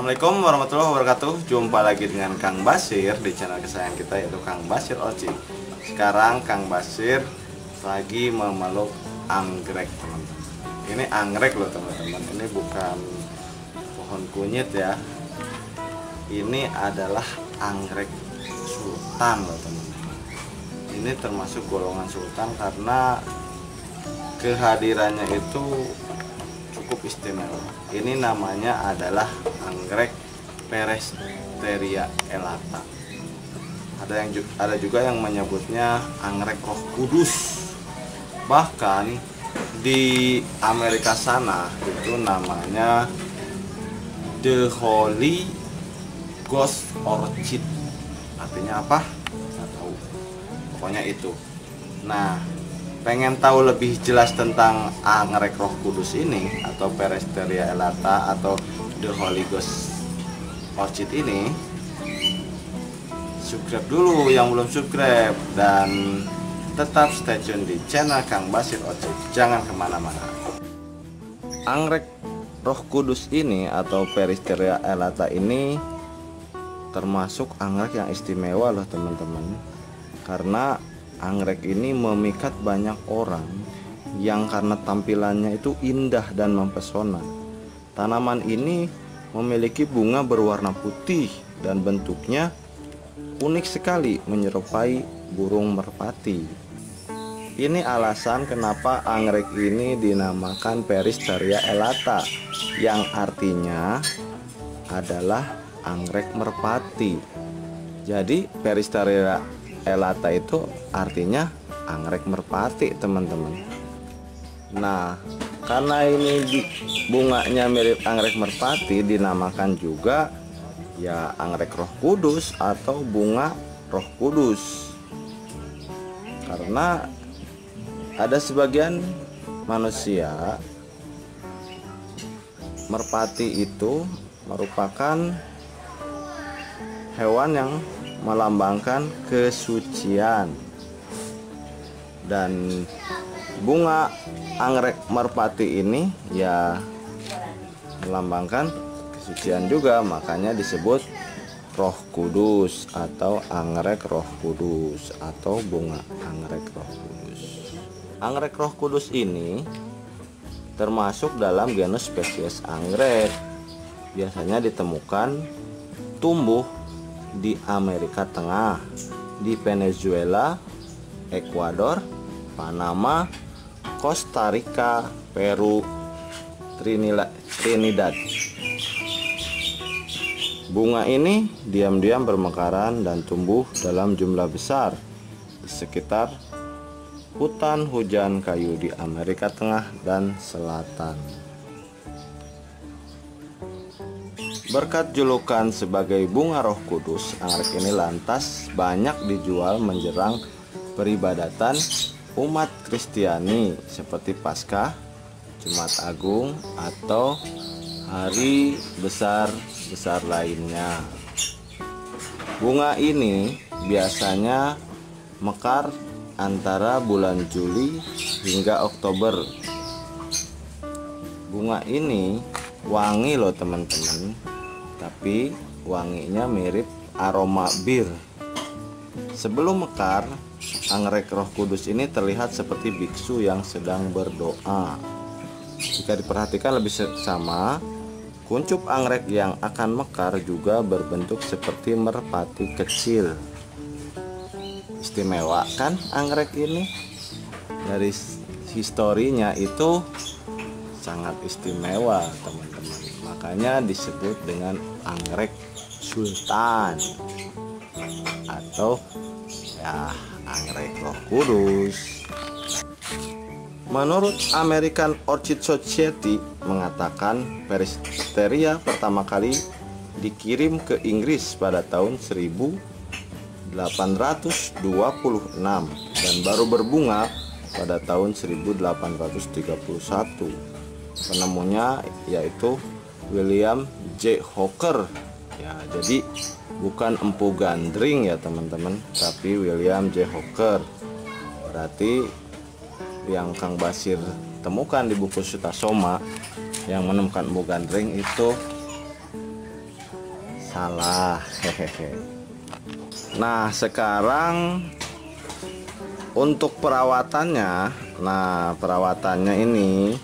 Assalamualaikum warahmatullahi wabarakatuh. Jumpa lagi dengan Kang Basir di channel kesayangan kita, yaitu Kang Basir Orchid. Sekarang Kang Basir lagi memeluk anggrek, teman-teman. Ini anggrek loh teman-teman. Ini bukan pohon kunyit ya. Ini adalah anggrek sultan loh teman-teman. Ini termasuk golongan sultan karena kehadirannya itu cukup istimewa. Ini namanya adalah anggrek Peresteria elata. Ada juga yang menyebutnya anggrek Roh Kudus. Bahkan di Amerika sana itu namanya The Holy Ghost Orchid. Artinya apa? Nggak tahu. Pokoknya itu. Nah, pengen tahu lebih jelas tentang anggrek Roh Kudus ini atau Peresteria elata atau The Holy Ghost Orchid ini, subscribe dulu yang belum subscribe dan tetap stay tune di channel Kang Basir Orchid. Jangan kemana-mana. Anggrek Roh Kudus ini atau Peresteria elata ini termasuk anggrek yang istimewa loh teman-teman, karena anggrek ini memikat banyak orang yang karena tampilannya itu indah dan mempesona. Tanaman ini memiliki bunga berwarna putih dan bentuknya unik sekali, menyerupai burung merpati. Ini alasan kenapa anggrek ini dinamakan Peresteria elata, yang artinya adalah anggrek merpati. Jadi Peresteria elata itu artinya anggrek merpati teman-teman. Nah, karena ini bunganya mirip anggrek merpati, dinamakan juga ya anggrek Roh Kudus atau bunga Roh Kudus. Karena ada sebagian manusia merpati itu merupakan hewan yang melambangkan kesucian, dan bunga anggrek merpati ini ya melambangkan kesucian juga, makanya disebut Roh Kudus atau anggrek Roh Kudus atau bunga anggrek Roh Kudus. Anggrek Roh Kudus ini termasuk dalam genus spesies anggrek. Biasanya ditemukan tumbuh di Amerika Tengah, di Venezuela, Ekuador, Panama, Costa Rica, Peru, Trinidad. Bunga ini diam-diam bermekaran dan tumbuh dalam jumlah besar di sekitar hutan hujan kayu di Amerika Tengah dan Selatan. Berkat julukan sebagai bunga Roh Kudus, anggrek ini lantas banyak dijual menjelang peribadatan umat Kristiani seperti Paskah, Jumat Agung, atau hari besar-besar lainnya. Bunga ini biasanya mekar antara bulan Juli hingga Oktober. Bunga ini wangi loh teman-teman, tapi wanginya mirip aroma bir. Sebelum mekar, anggrek Roh Kudus ini terlihat seperti biksu yang sedang berdoa. Jika diperhatikan lebih seksama, kuncup anggrek yang akan mekar juga berbentuk seperti merpati kecil. Istimewa kan anggrek ini? Dari historinya itu sangat istimewa teman-teman, makanya disebut dengan anggrek sultan atau ya anggrek Roh Kudus. Menurut American Orchid Society mengatakan Peresteria pertama kali dikirim ke Inggris pada tahun 1826 dan baru berbunga pada tahun 1831. Penemunya yaitu William J. Hooker. Ya, jadi bukan Empu Gandring ya teman-teman, tapi William J. Hooker. Berarti yang Kang Basir temukan di buku Sutasoma yang menemukan Empu Gandring itu salah. Hehehe. Nah, sekarang untuk perawatannya. Nah, perawatannya ini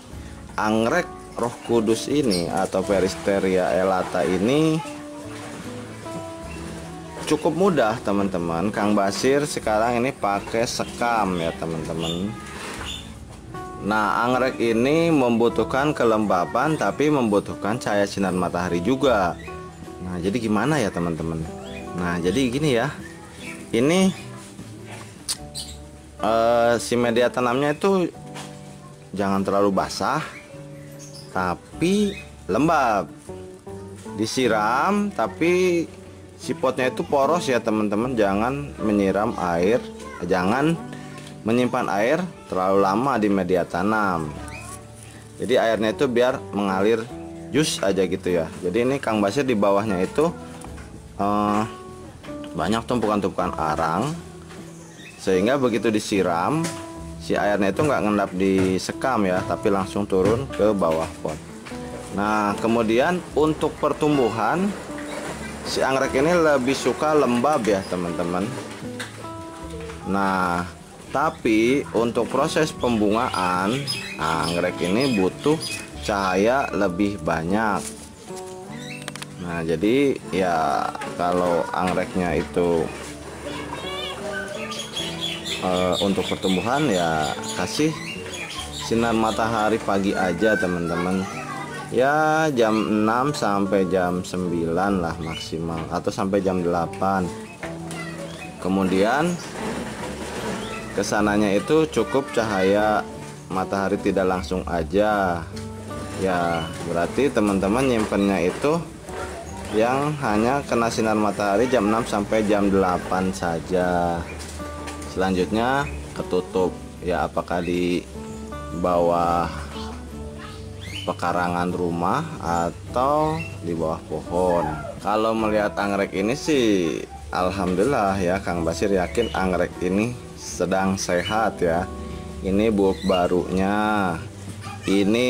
anggrek Roh Kudus ini atau Peristeria elata ini cukup mudah teman-teman. Kang Basir sekarang ini pakai sekam ya teman-teman. Nah, anggrek ini membutuhkan kelembapan tapi membutuhkan cahaya sinar matahari juga. Nah, jadi gimana ya teman-teman? Nah, jadi gini ya. Ini si media tanamnya itu jangan terlalu basah tapi lembab. Disiram tapi si potnya itu poros ya teman-teman. Jangan menyiram air, jangan menyimpan air terlalu lama di media tanam. Jadi airnya itu biar mengalir jus aja gitu ya. Jadi ini Kang Basir di bawahnya itu banyak tumpukan-tumpukan arang, sehingga begitu disiram si airnya itu nggak ngendap di sekam ya, tapi langsung turun ke bawah pot. Nah, kemudian untuk pertumbuhan si anggrek ini lebih suka lembab ya teman-teman. Nah, tapi untuk proses pembungaan anggrek ini butuh cahaya lebih banyak. Nah, jadi ya kalau anggreknya itu untuk pertumbuhan ya kasih sinar matahari pagi aja teman-teman. Ya jam 6 sampai jam 9 lah maksimal, atau sampai jam 8. Kemudian kesananya itu cukup cahaya matahari, tidak langsung aja. Ya berarti teman-teman nyimpennya itu yang hanya kena sinar matahari jam 6 sampai jam 8 saja. Selanjutnya ketutup ya, apakah di bawah pekarangan rumah atau di bawah pohon. Kalau melihat anggrek ini sih alhamdulillah ya, Kang Basir yakin anggrek ini sedang sehat ya. Ini bulb barunya, ini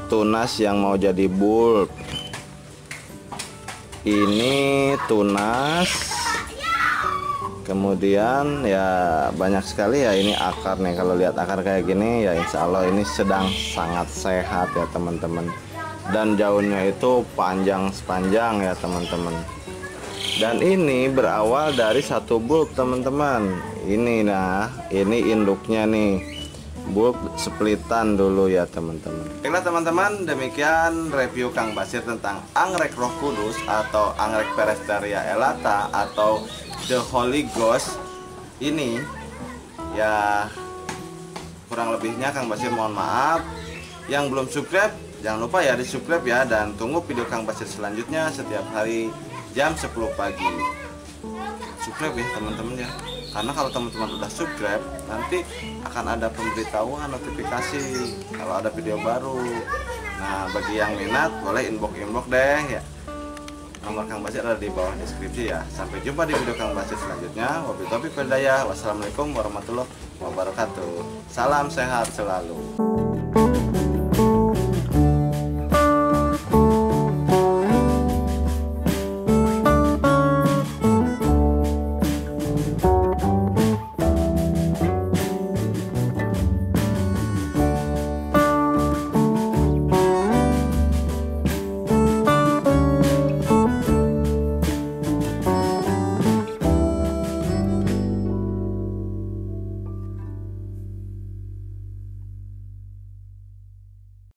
tunas yang mau jadi bulb, ini tunas, kemudian ya banyak sekali ya ini akarnya. Kalau lihat akar kayak gini ya insya Allah ini sedang sangat sehat ya teman-teman. Dan daunnya itu panjang sepanjang ya teman-teman. Dan ini berawal dari satu bulb teman-teman. Ini nah, ini induknya nih, bulb splitan dulu ya teman-teman. Baiklah teman-teman, demikian review Kang Basir tentang anggrek Roh Kudus atau anggrek Peristeria elata atau The Holy Ghost ini. Ya kurang lebihnya Kang Basir mohon maaf. Yang belum subscribe jangan lupa ya di subscribe ya, dan tunggu video Kang Basir selanjutnya setiap hari jam 10 pagi. Subscribe ya teman-teman ya, karena kalau teman-teman udah subscribe nanti akan ada pemberitahuan notifikasi kalau ada video baru. Nah bagi yang minat boleh inbox deh ya. Nomor Kang Basir ada di bawah deskripsi ya. Sampai jumpa di video Kang Basir selanjutnya. Wabillahi taufiq wal hidayah. Wassalamualaikum warahmatullahi wabarakatuh. Salam sehat selalu.